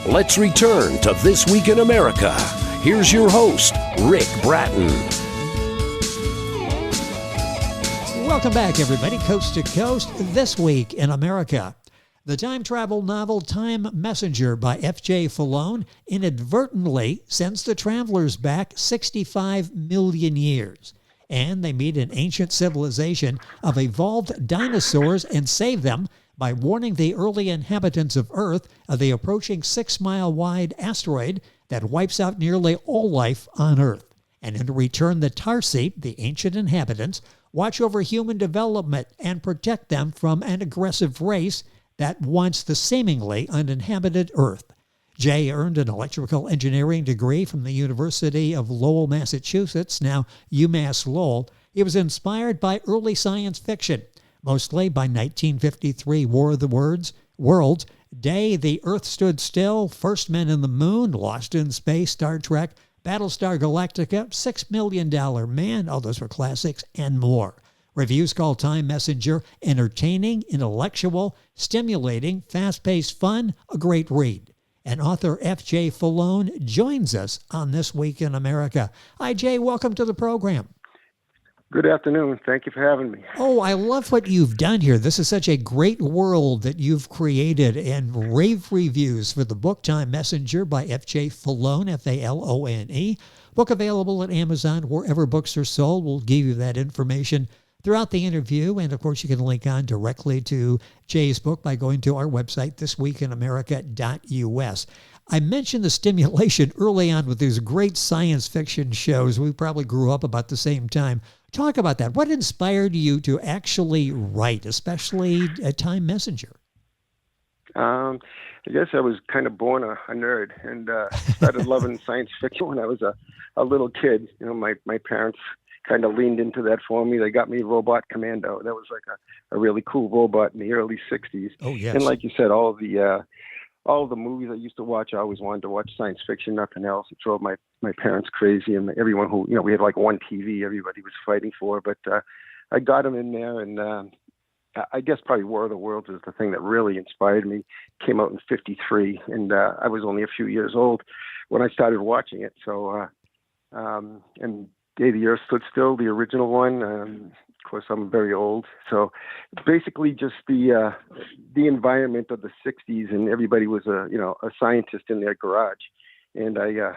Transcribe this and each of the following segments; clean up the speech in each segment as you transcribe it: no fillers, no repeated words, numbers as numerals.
Let's return to This Week in America. Here's your host, Rick Bratton. Welcome back, everybody, coast to coast, This Week in America. The time travel novel Time Messenger by F.J. Falone inadvertently sends the travelers back 65 million years. And they meet an ancient civilization of evolved dinosaurs and save them by warning the early inhabitants of Earth of the approaching 6-mile-wide asteroid that wipes out nearly all life on Earth. And in return, the Tarsi, the ancient inhabitants, watch over human development and protect them from an aggressive race that wants the seemingly uninhabited Earth. Jay earned an electrical engineering degree from the University of Lowell, Massachusetts, now UMass Lowell. He was inspired by early science fiction, mostly by 1953 War of the Worlds, Day, The Earth Stood Still, First Men in the Moon, Lost in Space, Star Trek, Battlestar Galactica, $6 Million Man, all those were classics, and more. Reviews call Time Messenger entertaining, intellectual, stimulating, fast-paced fun, a great read. And author F.J. Falone joins us on This Week in America. Hi, Jay. Welcome to the program. Good afternoon. Thank you for having me. Oh, I love what you've done here. This is such a great world that you've created, and rave reviews for the book Time Messenger by F.J. Falone, F-A-L-O-N-E. Book available at Amazon, wherever books are sold. We'll give you that information throughout the interview. And, of course, you can link on directly to Jay's book by going to our website, thisweekinamerica.us. I mentioned the stimulation early on with these great science fiction shows. We probably grew up about the same time. Talk about that. What inspired you to actually write, especially a Time Messenger? I guess I was kind of born a nerd and started loving science fiction when I was a little kid. You know, my parents kind of leaned into that for me. They got me Robot Commando. That was like a really cool robot in the early 60s. Oh, yes. And like you said, all the movies I used to watch, I always wanted to watch science fiction, nothing else. It drove my parents crazy, and everyone who, we had like one TV everybody was fighting for. But I got them in there, and I guess probably War of the Worlds is the thing that really inspired me. Came out in 1953, and I was only a few years old when I started watching it. So, and Day the Earth Stood Still, the original one. Of course, I'm very old. So basically just the environment of the 60s, and everybody was a scientist in their garage. And I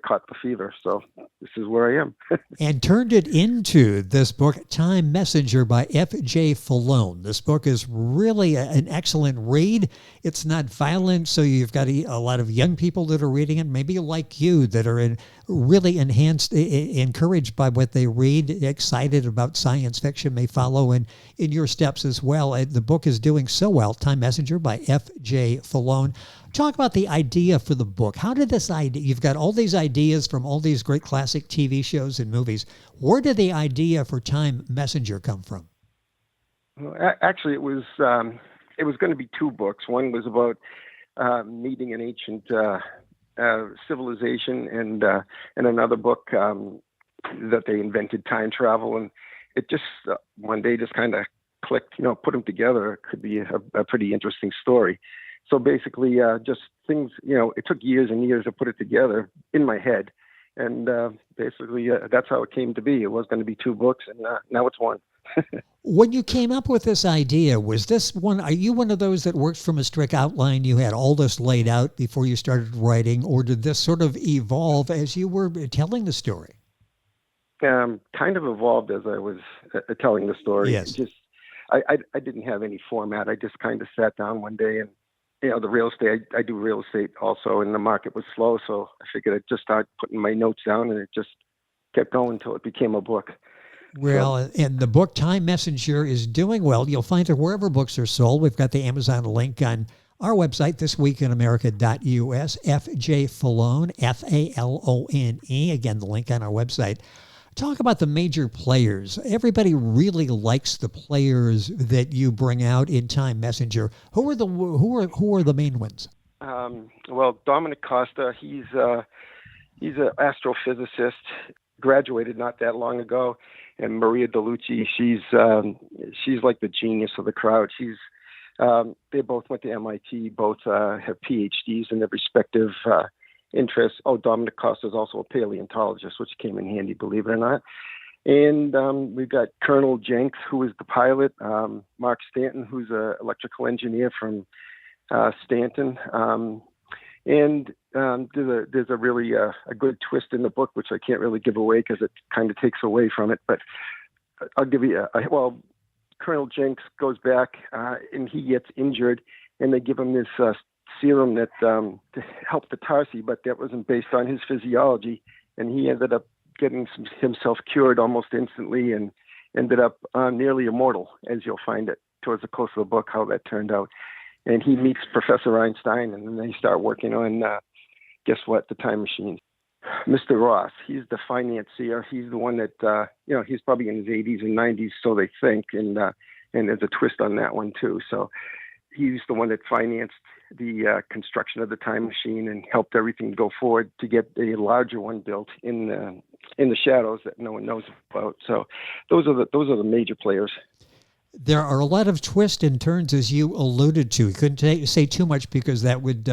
caught the fever, so this is where I am. And turned it into this book, Time Messenger by F.J. Falone. This book is really an excellent read. It's not violent, so you've got a lot of young people that are reading it, maybe like you, that are really encouraged by what they read, excited about science fiction, may follow in your steps as well. The book is doing so well, Time Messenger by F.J. Falone. Talk about the idea for the book. How did this idea, you've got all these ideas from all these great classic TV shows and movies. Where did the idea for Time Messenger come from? Well, actually, it was going to be two books. One was about meeting an ancient civilization, and another book that they invented time travel. And it just one day just kind of clicked, put them together. It could be a pretty interesting story. So basically, just things, it took years and years to put it together in my head. And basically, that's how it came to be. It was going to be two books, and now it's one. When you came up with this idea, was this one, are you one of those that works from a strict outline? You had all this laid out before you started writing, or did this sort of evolve as you were telling the story? Kind of evolved as I was telling the story. Yes. I didn't have any format. I just kind of sat down one day, and the real estate, I do real estate also, and the market was slow, so I figured I'd just start putting my notes down, and it just kept going until it became a book. Well, and the book Time Messenger is doing well. You'll find it wherever books are sold. We've got the Amazon link on our website, thisweekinamerica.us, F.J. Falone, F-A-L-O-N-E. Again, the link on our website. Talk about the major players. Everybody really likes the players that you bring out in Time Messenger. Who are the main ones? Well, Dominic Costa, he's an astrophysicist, graduated not that long ago, and Maria DeLucci, she's like the genius of the crowd. She's They both went to MIT, both have PhDs in their respective interests. Oh, Dominic Costa is also a paleontologist, which came in handy, believe it or not. And we've got Colonel Jenks, who is the pilot, Mark Stanton, who's an electrical engineer from Stanton. And there's a really a good twist in the book, which I can't really give away because it kind of takes away from it. But I'll give you Colonel Jenks goes back and he gets injured, and they give him this serum that to help the Tarsi, but that wasn't based on his physiology, and he ended up getting himself cured almost instantly and ended up nearly immortal, as you'll find it towards the close of the book, how that turned out. And he meets Professor Einstein, and then they start working on, guess what, the time machine. Mr. Ross, he's the financier. He's the one that, he's probably in his 80s and 90s, so they think, and there's a twist on that one, too. So he's the one that financed the construction of the time machine and helped everything go forward to get a larger one built in the shadows that no one knows about. So those are the major players. There are a lot of twists and turns, as you alluded to. You couldn't say too much because that would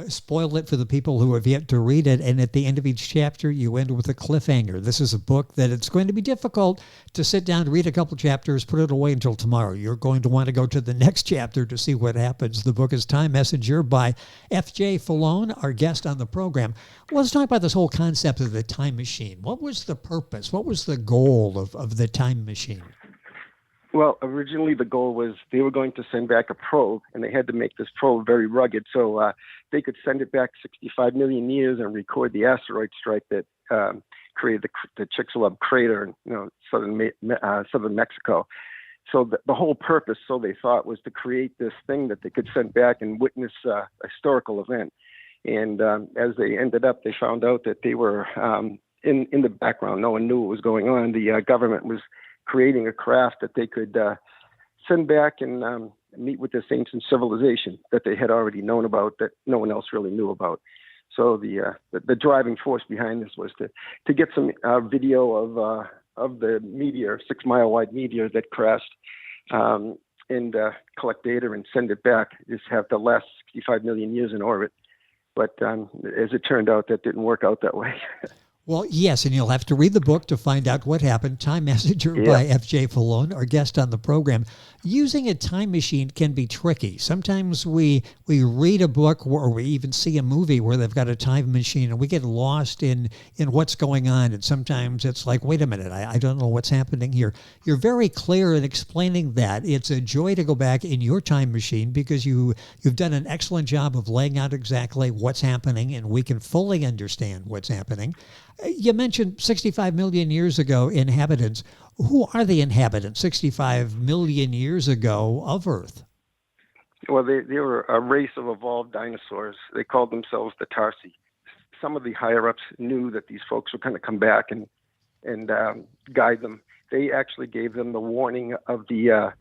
spoil it for the people who have yet to read it. And at the end of each chapter, you end with a cliffhanger. This is a book that it's going to be difficult to sit down, read a couple chapters, put it away until tomorrow. You're going to want to go to the next chapter to see what happens. The book is Time Messenger by F.J. Falone, our guest on the program. Let's talk about this whole concept of the time machine. What was the purpose? What was the goal of the time machine? Well, originally the goal was they were going to send back a probe, and they had to make this probe very rugged so they could send it back 65 million years and record the asteroid strike that created the Chicxulub crater in southern Mexico. So the whole purpose, so they thought, was to create this thing that they could send back and witness a historical event. And as they ended up, they found out that they were in the background. No one knew what was going on. The government was creating a craft that they could send back and meet with this ancient civilization that they had already known about that no one else really knew about. So the driving force behind this was to get some video of the meteor, 6 mile wide meteor that crashed, and collect data and send it back. Just have to last 65 million years in orbit. But as it turned out, that didn't work out that way. Well, yes, and you'll have to read the book to find out what happened. Time Messenger by F.J. Falone, our guest on the program. Using a time machine can be tricky. Sometimes we read a book or we even see a movie where they've got a time machine and we get lost in what's going on. And sometimes it's like, wait a minute, I don't know what's happening here. You're very clear in explaining that. It's a joy to go back in your time machine because you've done an excellent job of laying out exactly what's happening, and we can fully understand what's happening. You mentioned 65 million years ago, inhabitants. Who are the inhabitants 65 million years ago of Earth? Well, they were a race of evolved dinosaurs. They called themselves the Tarsi. Some of the higher-ups knew that these folks were going to come back and guide them. They actually gave them the warning of the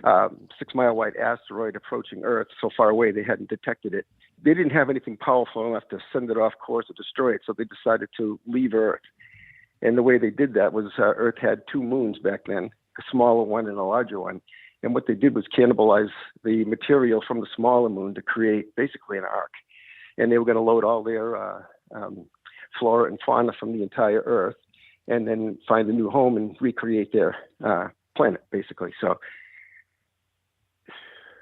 6 mile wide asteroid approaching Earth so far away they hadn't detected it. They didn't have anything powerful enough to send it off course or destroy it, so they decided to leave Earth. And the way they did that was Earth had 2 moons back then, a smaller one and a larger one. And what they did was cannibalize the material from the smaller moon to create basically an ark. And they were going to load all their flora and fauna from the entire Earth and then find a new home and recreate their planet, basically. So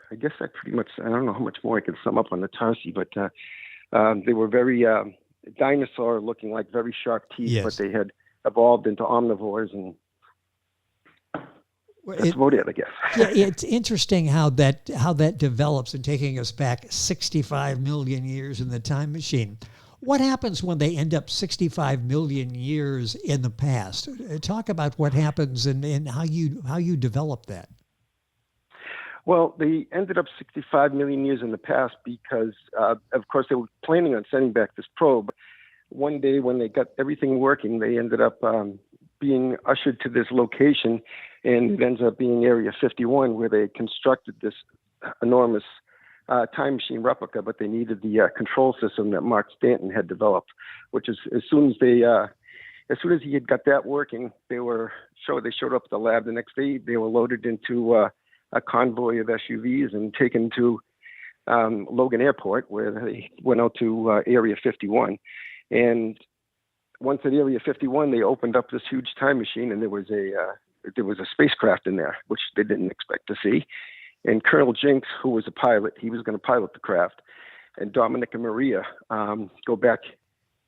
I guess I don't know how much more I can sum up on the Tarsi, but they were very dinosaur looking, like very sharp teeth, yes. But they had evolved into omnivores, and that's about it, I guess. Yeah, it's interesting how that develops and taking us back 65 million years in the time machine. What happens when they end up 65 million years in the past? Talk about what happens and how you develop that. Well, they ended up 65 million years in the past because, of course, they were planning on sending back this probe. One day when they got everything working, they ended up being ushered to this location, and it ends up being Area 51, where they constructed this enormous time machine replica, but they needed the control system that Mark Stanton had developed, which is as soon as he had got that working, they showed up at the lab the next day. They were loaded into a convoy of SUVs and taken to Logan Airport, where they went out to Area 51. And once at Area 51, they opened up this huge time machine, and there was a spacecraft in there, which they didn't expect to see. And Colonel Jinx, who was a pilot, he was going to pilot the craft, and Dominic and Maria go back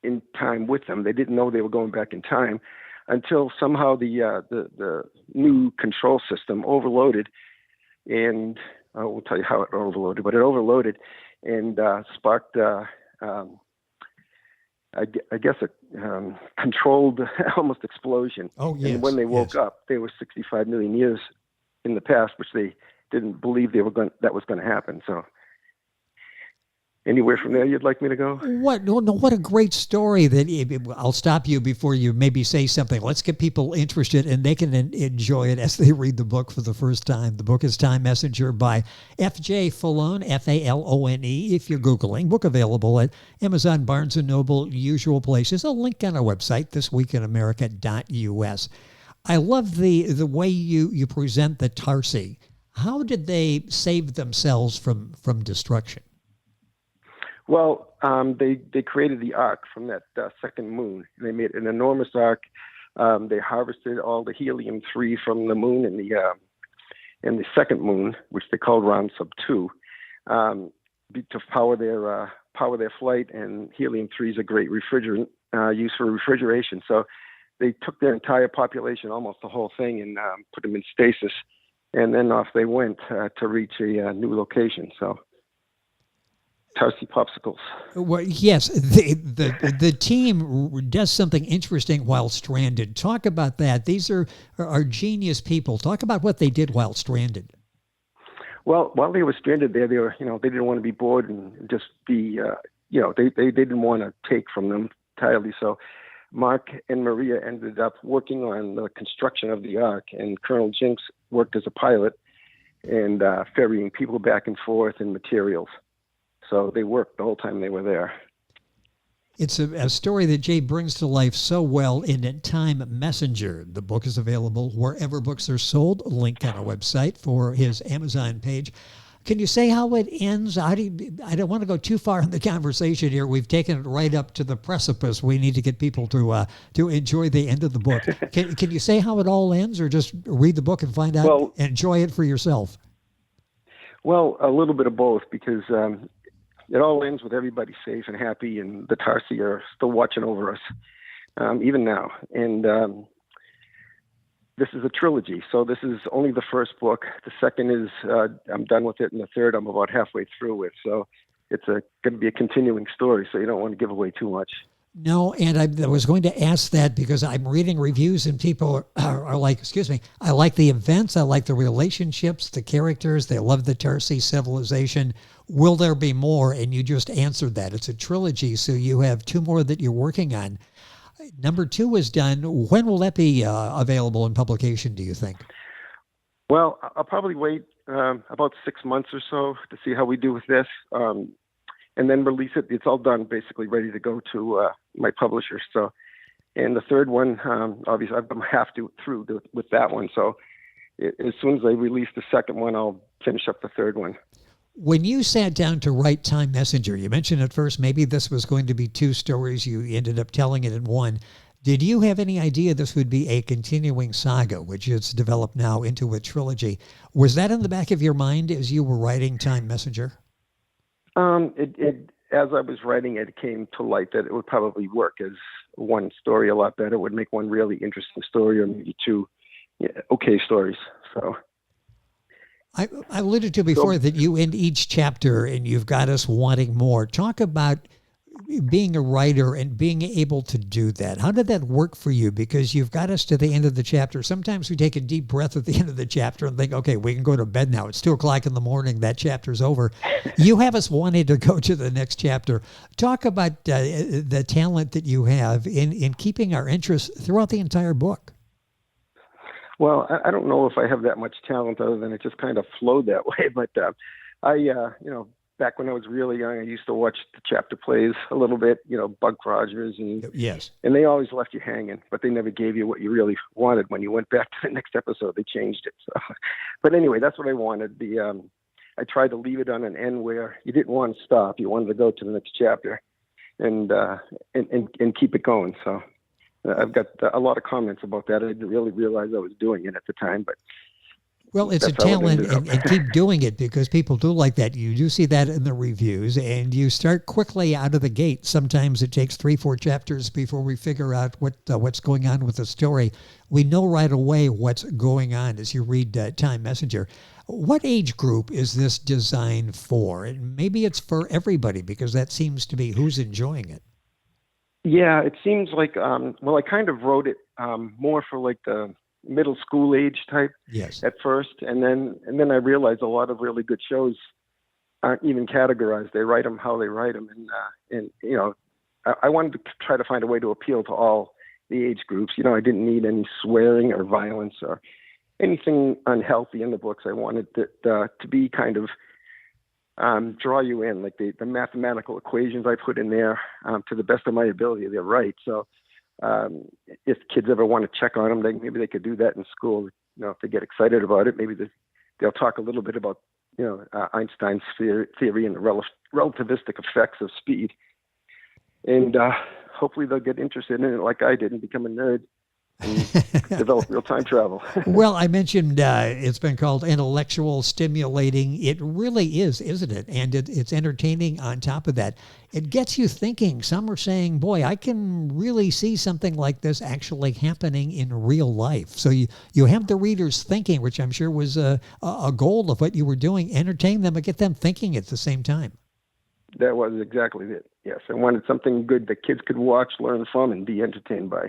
in time with them. They didn't know they were going back in time until somehow the new control system overloaded, and I won't tell you how it overloaded, but it overloaded and sparked, I guess, a controlled almost explosion. Oh, yes. And when they woke up, they were 65 million years in the past, which they didn't believe that was going to happen. So, anywhere from there you'd like me to go? What a great story! I'll stop you before you maybe say something. Let's get people interested, and they can enjoy it as they read the book for the first time. The book is Time Messenger by F.J. Falone, Falone, if you're Googling. Book available at Amazon, Barnes & Noble, usual places. A link on our website, thisweekinamerica.us. I love the way you present the Tarsi. How did they save themselves from destruction? Well, they created the ark from that second moon. They made an enormous ark. They harvested all the helium-3 from the moon and the second moon, which they called Round Sub 2, to power their flight. And helium-3 is a great refrigerant used for refrigeration. So they took their entire population, almost the whole thing, and put them in stasis. And then off they went to reach a new location. So. Tarsi popsicles. Well, yes, the team does something interesting while stranded. Talk about that. These are genius people. Talk about what they did while stranded. Well, while they were stranded there, they didn't want to be bored and just be, they didn't want to take from them entirely. So Mark and Maria ended up working on the construction of the ark, and Colonel Jinx worked as a pilot and ferrying people back and forth and materials. So they worked the whole time they were there. It's a story that Jay brings to life so well in Time Messenger. The book is available wherever books are sold. A link on our website for his Amazon page. Can you say how it ends? I don't want to go too far in the conversation here. We've taken it right up to the precipice. We need to get people to enjoy the end of the book. Can you say how it all ends, or just read the book and find out, enjoy it for yourself? Well, a little bit of both, because it all ends with everybody safe and happy, and the Tarsi are still watching over us, even now. And this is a trilogy, so this is only the first book. The second is, I'm done with it, and the third I'm about halfway through with. So it's going to be a continuing story, so you don't want to give away too much. No, and I was going to ask that because I'm reading reviews and people are like, excuse me, I like the events, I like the relationships, the characters, they love the Tarsi civilization. Will there be more? And you just answered that. It's a trilogy, so you have 2 more that you're working on. Number 2 is done. When will that be available in publication, do you think? Well, I'll probably wait about 6 months or so to see how we do with this. And then release it. It's all done, basically ready to go to my publisher. So, and the third one, obviously, I'm through with that one. So, as soon as I release the second one, I'll finish up the third one. When you sat down to write Time Messenger, you mentioned at first maybe this was going to be 2 stories. You ended up telling it in one. Did you have any idea this would be a continuing saga, which is developed now into a trilogy? Was that in the back of your mind as you were writing Time Messenger? As I was writing it, it came to light that it would probably work as one story a lot better. It would make one really interesting story, or maybe 2 okay stories. So I alluded to before that you end each chapter and you've got us wanting more. Talk about being a writer and being able to do that. How did that work for you? Because you've got us to the end of the chapter. Sometimes we take a deep breath at the end of the chapter and think, okay, we can go to bed now. It's 2:00 in the morning. That chapter's over. You have us wanting to go to the next chapter. Talk about the talent that you have in keeping our interest throughout the entire book. Well, I don't know if I have that much talent other than it just kind of flowed that way. But back when I was really young, I used to watch the chapter plays a little bit, Buck Rogers, Yes. and they always left you hanging, but they never gave you what you really wanted when you went back to the next episode. They changed it. So, but anyway, that's what I wanted. I tried to leave it on an end where you didn't want to stop. You wanted to go to the next chapter and keep it going. So I've got a lot of comments about that. I didn't really realize I was doing it at the time, but well, it's a talent, and keep doing it, because people do like that. You do see that in the reviews, and you start quickly out of the gate. Sometimes it takes 3-4 chapters before we figure out what's going on with the story. We know right away what's going on as you read Time Messenger. What age group is this designed for? And maybe it's for everybody, because that seems to be who's enjoying it. Yeah, it seems like, I kind of wrote it more for like the middle school age type. Yes. At first, and then I realized a lot of really good shows aren't even categorized. They write them how they write them, and I wanted to try to find a way to appeal to all the age groups. I didn't need any swearing or violence or anything unhealthy in the books. I wanted it to be kind of draw you in, like the mathematical equations I put in there, to the best of my ability, they're right. So if kids ever want to check on them, maybe they could do that in school. If they get excited about it, maybe they'll talk a little bit about Einstein's theory and the relativistic effects of speed, and hopefully they'll get interested in it like I did and become a nerd and develop real time travel. Well, I mentioned it's been called intellectual stimulating. It really is, isn't it? And it's entertaining on top of that. It gets you thinking. Some are saying, boy, I can really see something like this actually happening in real life. So you have the readers thinking, which I'm sure was a goal of what you were doing, entertain them and get them thinking at the same time. That was exactly it. Yes, I wanted something good that kids could watch, learn from, and be entertained by.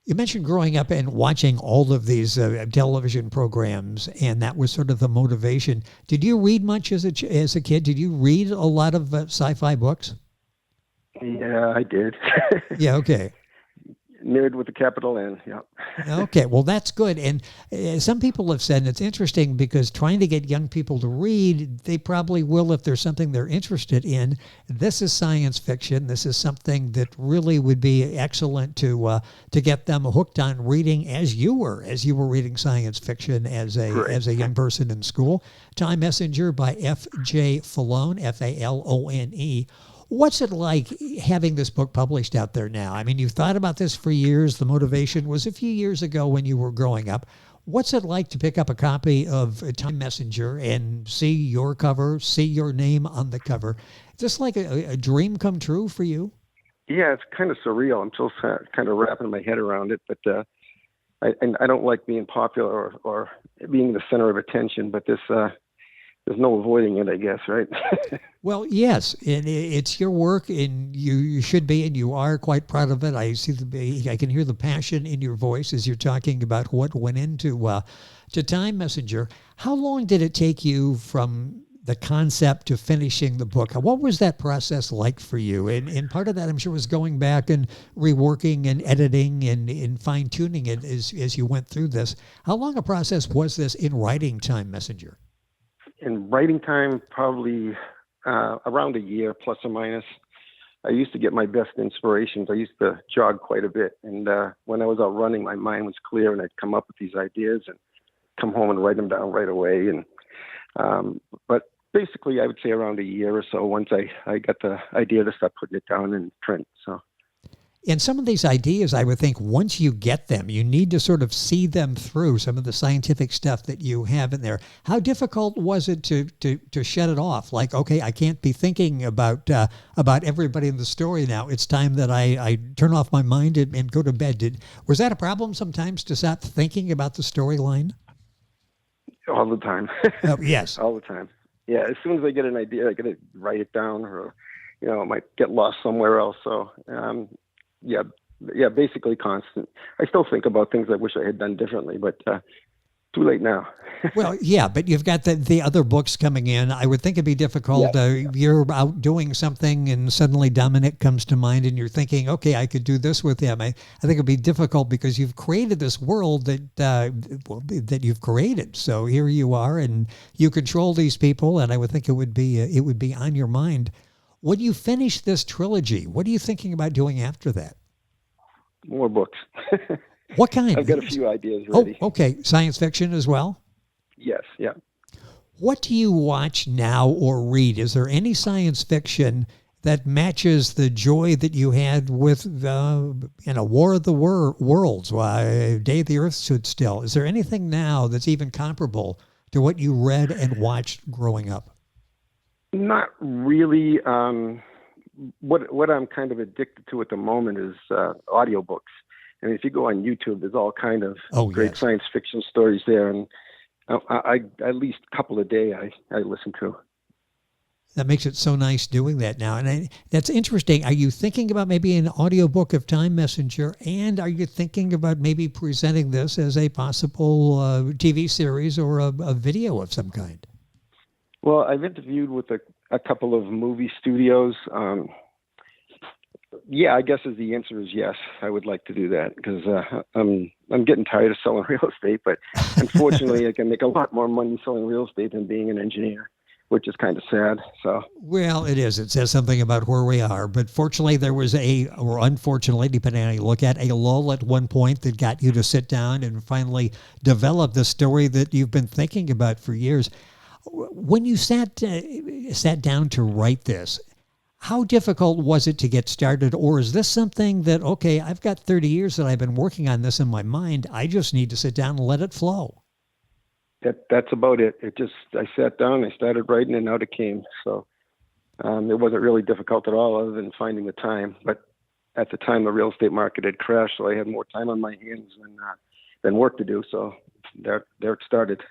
You mentioned growing up and watching all of these television programs, and that was sort of the motivation. Did you read much as a kid? Did you read a lot of sci-fi books? Yeah, I did. Yeah, okay. Nerd with a capital N, yeah. Okay, well, that's good. And some people have said, and it's interesting because trying to get young people to read, they probably will if there's something they're interested in. This is science fiction. This is something that really would be excellent to get them hooked on reading as you were reading science fiction as a young person in school. Time Messenger by F.J. Falone, Falone. What's it like having this book published out there now? I mean, you've thought about this for years. The motivation was a few years ago when you were growing up. What's it like to pick up a copy of Time Messenger and see your cover, see your name on the cover? Is this like a dream come true for you? Yeah, it's kind of surreal. I'm still kind of wrapping my head around it, but I don't like being popular or being the center of attention, but there's no avoiding it, I guess, right? Well, yes, and it's your work, and you should be, and you are quite proud of it. I can hear the passion in your voice as you're talking about what went into to Time Messenger. How long did it take you from the concept to finishing the book? What was that process like for you? And part of that, I'm sure, was going back and reworking and editing and fine-tuning it as you went through this. How long a process was this in writing Time Messenger? In writing time, probably around a year, plus or minus. I used to get my best inspirations. I used to jog quite a bit. And when I was out running, my mind was clear, and I'd come up with these ideas and come home and write them down right away. And but basically, I would say around a year or so once I got the idea to start putting it down in print. So. And some of these ideas, I would think, once you get them, you need to sort of see them through, some of the scientific stuff that you have in there. How difficult was it to shut it off? Like, okay, I can't be thinking about everybody in the story now. It's time that I turn off my mind and go to bed. Was that a problem sometimes to stop thinking about the storyline? All the time. Oh, yes. All the time. Yeah, as soon as I get an idea, I got to write it down, or it might get lost somewhere else. So. Yeah, basically constant. I still think about things I wish I had done differently, but Too late now. Well, yeah, but you've got the other books coming in. I would think it'd be difficult. Yeah. You're out doing something and suddenly Dominic comes to mind and you're thinking, okay, I could do this with him. I think it'd be difficult because you've created this world that you've created. So here you are and you control these people, and I would think it would be on your mind. When you finish this trilogy, what are you thinking about doing after that? More books. What kind? I've got a few ideas ready. Oh, okay. Science fiction as well? Yes, yeah. What do you watch now or read? Is there any science fiction that matches the joy that you had with War of the Worlds, Day the Earth Stood Still? Is there anything now that's even comparable to what you read and watched growing up? Not really. What I'm kind of addicted to at the moment is audiobooks. I mean, if you go on YouTube, there's all kind of great science fiction stories there, and I at least a couple a day I listen to. That makes it so nice doing that now. And that's interesting. Are you thinking about maybe an audiobook of Time Messenger? And are you thinking about maybe presenting this as a possible TV series or a video of some kind? Well, I've interviewed with a couple of movie studios. Yeah, I guess the answer is yes. I would like to do that because I'm getting tired of selling real estate. But unfortunately, I can make a lot more money selling real estate than being an engineer, which is kind of sad. So, well, it is. It says something about where we are. But fortunately, there was or unfortunately, depending on how you look at, a lull at one point that got you to sit down and finally develop the story that you've been thinking about for years. When you sat down to write this, how difficult was it to get started? Or is this something that, okay, I've got 30 years that I've been working on this in my mind. I just need to sit down and let it flow. That's about it. I sat down, I started writing, and out it came. So it wasn't really difficult at all other than finding the time. But at the time, the real estate market had crashed, so I had more time on my hands than work to do. So there it started.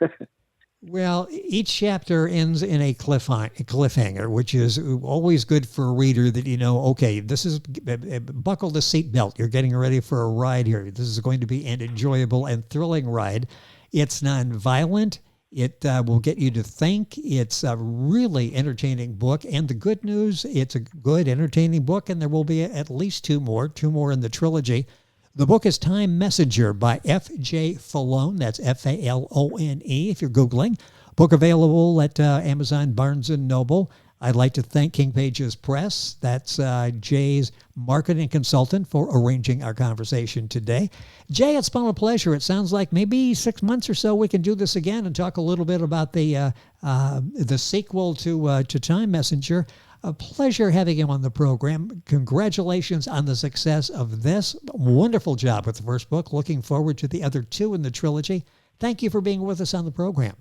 Well, each chapter ends in a cliffhanger, which is always good for a reader that, okay, this is, buckle the seatbelt. You're getting ready for a ride here. This is going to be an enjoyable and thrilling ride. It's non-violent. It will get you to think. It's a really entertaining book. And the good news, it's a good, entertaining book, and there will be at least two more in the trilogy. The book is Time Messenger by F.J. Falone. That's Falone if you're Googling. Book available at Amazon, Barnes & Noble. I'd like to thank King Pages Press. That's Jay's marketing consultant for arranging our conversation today. Jay, it's been a pleasure. It sounds like maybe 6 months or so we can do this again and talk a little bit about the sequel to Time Messenger. A pleasure having him on the program. Congratulations on the success of this. Wonderful job with the first book. Looking forward to the other two in the trilogy. Thank you for being with us on the program.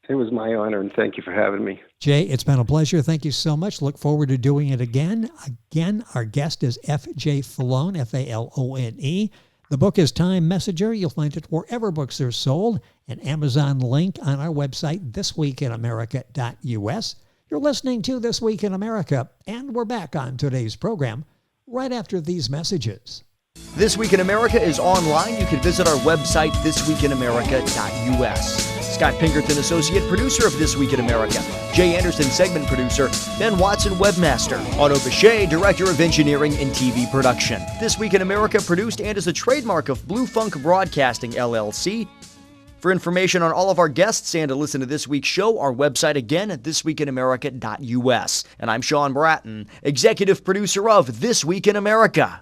It was my honor, and thank you for having me. Jay, it's been a pleasure. Thank you so much. Look forward to doing it again. Again, our guest is F.J. Falone, Falone. The book is Time Messenger. You'll find it wherever books are sold. An Amazon link on our website, thisweekinamerica.us. You're listening to This Week in America, and we're back on today's program right after these messages. This Week in America is online. You can visit our website, thisweekinamerica.us. Scott Pinkerton, associate producer of This Week in America. Jay Anderson, segment producer. Ben Watson, webmaster. Otto Bechet, director of engineering and TV production. This Week in America produced and is a trademark of Blue Funk Broadcasting, LLC. For information on all of our guests and to listen to this week's show, our website again at thisweekinamerica.us. And I'm Sean Bratton, executive producer of This Week in America.